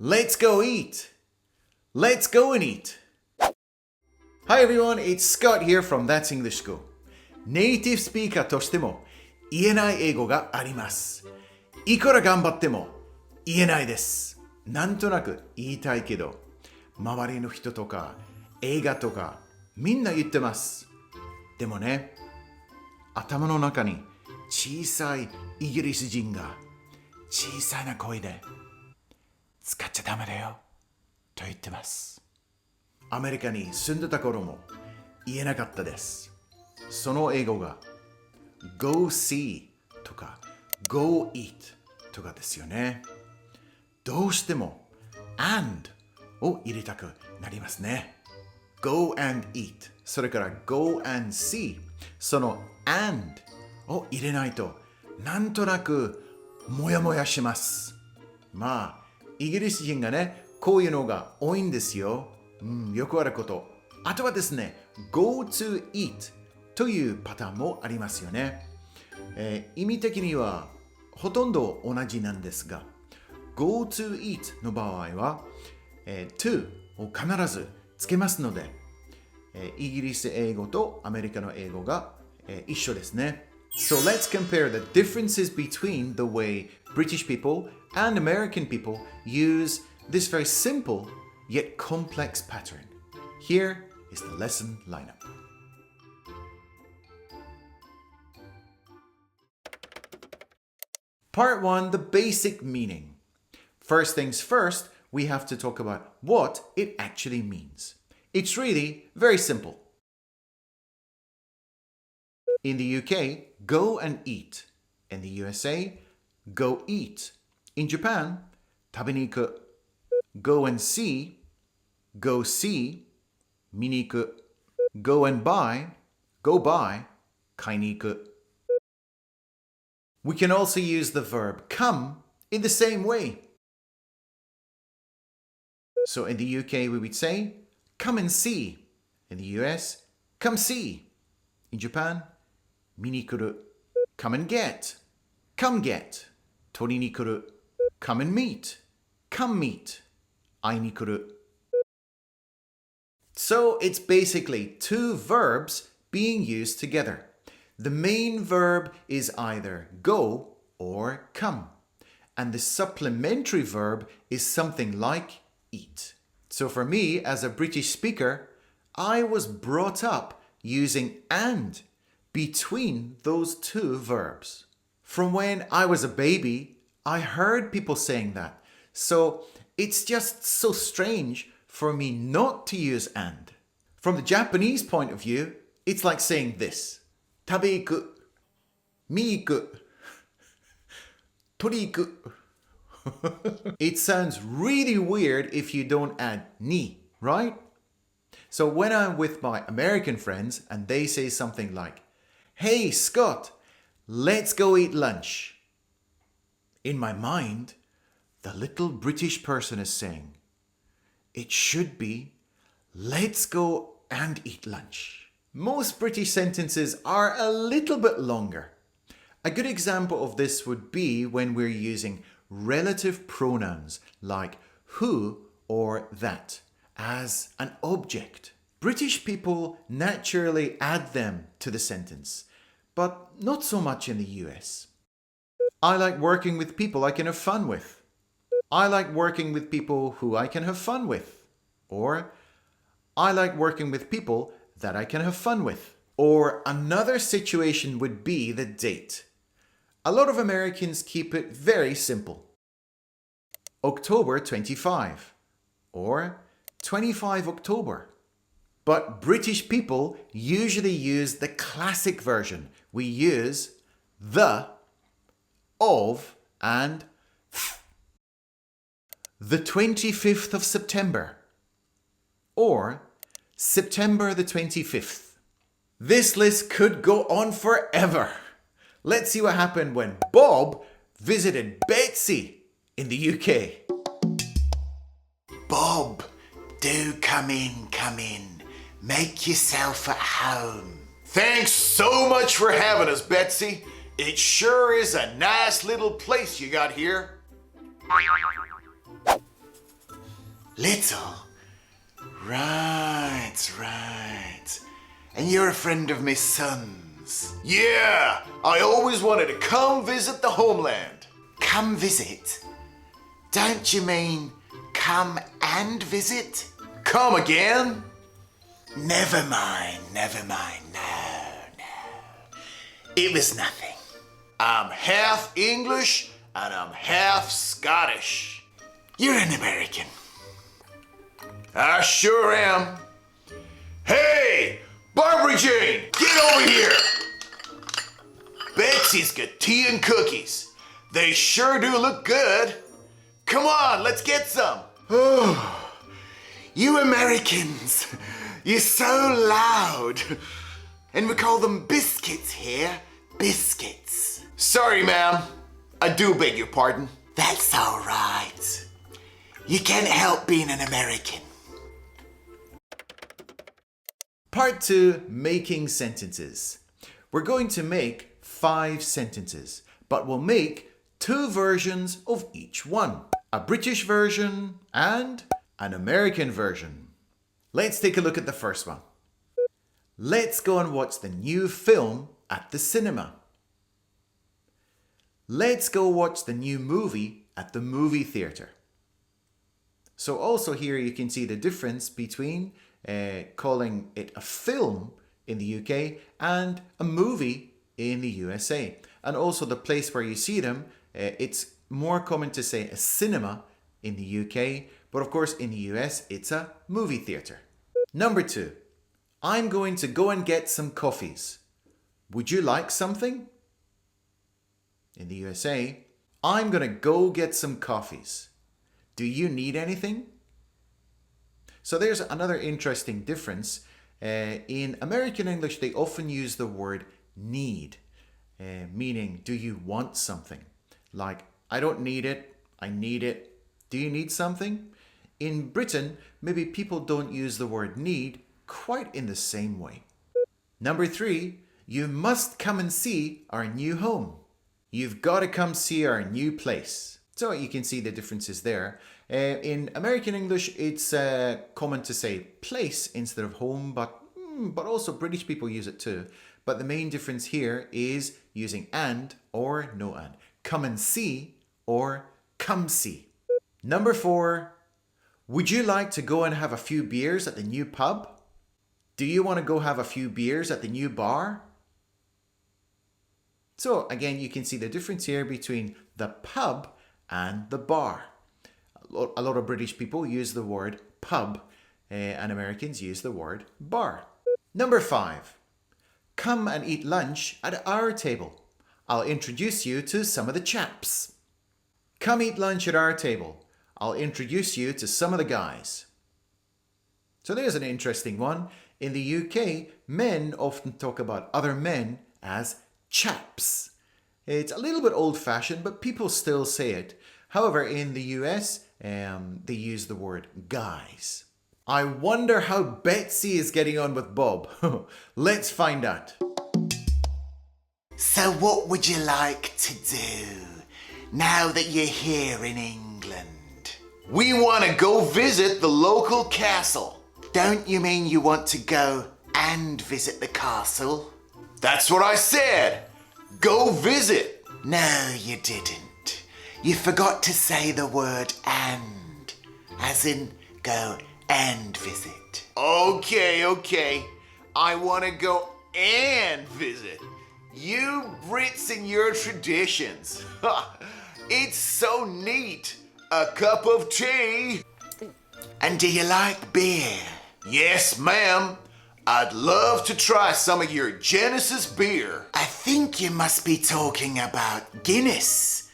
Let's go eat! Let's go and eat! Hi everyone, it's Scott here from That's English School. ネイティブスピーカーとしても言えない英語があります。いくら頑張っても言えないです。なんとなく言いたいけど、周りの人とか映画とかみんな言ってます。でもね、頭の中に小さいイギリス人が小さな声で使っちゃダメだよと言ってます。アメリカに住んでた頃も言えなかったです。その英語が Go see とか Go eat とかですよね。どうしても and を入れたくなりますね。Go and eat それから Go and see その and を入れないとなんとなくもやもやします。まあイギリス人がねこういうのが多いんですよ。よくあること。あとはですね Go to eat というパターンもありますよね。意味的にはほとんど同じなんですが Go to eat の場合は、to を必ずつけますので、イギリス英語とアメリカの英語が、一緒ですね。So let's compare the differences between the way British people and American people use this very simple yet complex pattern. Here is the lesson lineup. Part 1, the basic meaning. First things first, we have to talk about what it actually means. It's really very simple. In the UK, go and eat. In the USA, go eat. In Japan, 食べに行く. Go and see, go see, 見に行く. Go and buy, go buy, 買いに行く. We can also use the verb come in the same way. So in the UK, we would say, come and see. In the US, come see. In Japan, 見に来る. Come and get. Come get. 取りに来る. Come and meet. Come meet. 会いに来る. So it's basically two verbs being used together. The main verb is either go or come. And the supplementary verb is something like eat. So for me, as a British speaker, I was brought up using and between those two verbs. From when I was a baby, I heard people saying that. So it's just so strange for me not to use and. From the Japanese point of view, it's like saying this. 食べ行く, 見行く, 取り行く. It sounds really weird if you don't add ni, right? So when I'm with my American friends and they say something like, Hey Scott, let's go eat lunch. In my mind, the little British person is saying, it should be, let's go and eat lunch. Most British sentences are a little bit longer. A good example of this would be when we're using relative pronouns like who or that as an object. British people naturally add them to the sentence, but not so much in the US. I like working with people I can have fun with. I like working with people who I can have fun with. Or, I like working with people that I can have fun with. Or another situation would be the date. A lot of Americans keep it very simple. October 25 or 25 October. But British people usually use the classic version. We use the, of, and the 25th of September or September the 25th. This list could go on forever. Let's see what happened when Bob visited Betsy in the UK. Bob, do come in, come in. Make yourself at home. Thanks so much for having us, Betsy. It sure is a nice little place you got here. Little? Right. And you're a friend of my son's? Yeah, I always wanted to come visit the homeland. Come visit? Don't you mean come and visit? Come again? Never mind. No. It was nothing. I'm half English and I'm half Scottish. You're an American. I sure am. Hey, Barbara Jane, get over here. Betsy's got tea and cookies. They sure do look good. Come on, let's get some. Oh, you Americans, you're so loud. And we call them biscuits here, biscuits. Sorry, ma'am. I do beg your pardon. That's all right. You can't help being an American. Part 2, making sentences. We're going to make 5 sentences, but we'll make 2 versions of each one. A British version and an American version. Let's take a look at the first one. Let's go and watch the new film at the cinema. Let's go watch the new movie at the movie theatre. So also here you can see the difference between calling it a film in the UK and a movie in the USA. And also the place where you see them, it's more common to say a cinema in the UK, but of course in the US it's a movie theatre. Number 2, I'm going to go and get some coffees. Would you like something? In the USA, I'm going to go get some coffees. Do you need anything? So there's another interesting difference. In American English, they often use the word need, meaning do you want something? Like, I don't need it, I need it. Do you need something? In Britain, maybe people don't use the word need quite in the same way. Number 3, you must come and see our new home. You've got to come see our new place. So you can see the differences there. In American English, it's common to say place instead of home, but also British people use it too. But the main difference here is using and or no and. Come and see or come see. Number 4, would you like to go and have a few beers at the new pub? Do you want to go have a few beers at the new bar? So again, you can see the difference here between the pub and the bar. A lot of British people use the word pub and Americans use the word bar. Number 5, come and eat lunch at our table. I'll introduce you to some of the chaps. Come eat lunch at our table. I'll introduce you to some of the guys. So there's an interesting one. In the UK, men often talk about other men as chaps. It's a little bit old-fashioned, but people still say it. However, in the US, they use the word guys. I wonder how Betsy is getting on with Bob. Let's find out. So what would you like to do now that you're here in England? We want to go visit the local castle. Don't you mean you want to go and visit the castle? That's what I said. Go visit. No, you didn't. You forgot to say the word and, as in go and visit. Okay. I want to go and visit. You Brits and your traditions. It's so neat. A cup of tea. And do you like beer? Yes, ma'am. I'd love to try some of your Genesis beer. I think you must be talking about Guinness.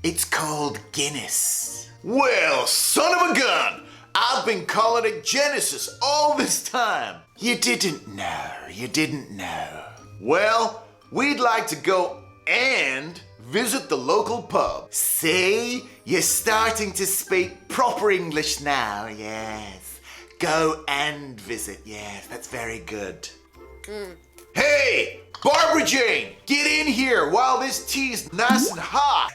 It's called Guinness. Well, son of a gun. I've been calling it Genesis all this time. You didn't know. Well, we'd like to go and visit the local pub. See? You're starting to speak proper English now, yes. Go and visit, yes, that's very good. Hey, Barbara Jane, get in here while this tea's nice and hot.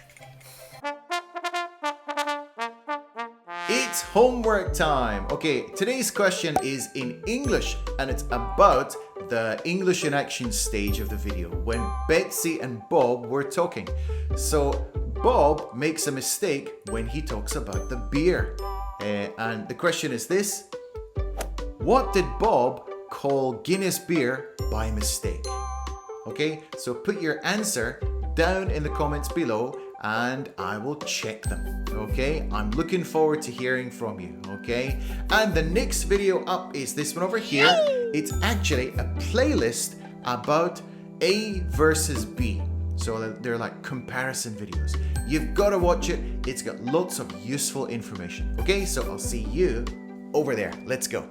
It It's homework time. Okay, today's question is in English and it's about the English in action stage of the video when Betsy and Bob were talking. So Bob makes a mistake when he talks about the beer. And the question is this: what did Bob call Guinness beer by mistake? Okay, so put your answer down in the comments below and I will check them. Okay, I'm looking forward to hearing from you. Okay, and the next video up is this one over here. It's actually a playlist about A versus B. So they're like comparison videos. You've got to watch it. It's got lots of useful information. Okay, so I'll see you over there. Let's go.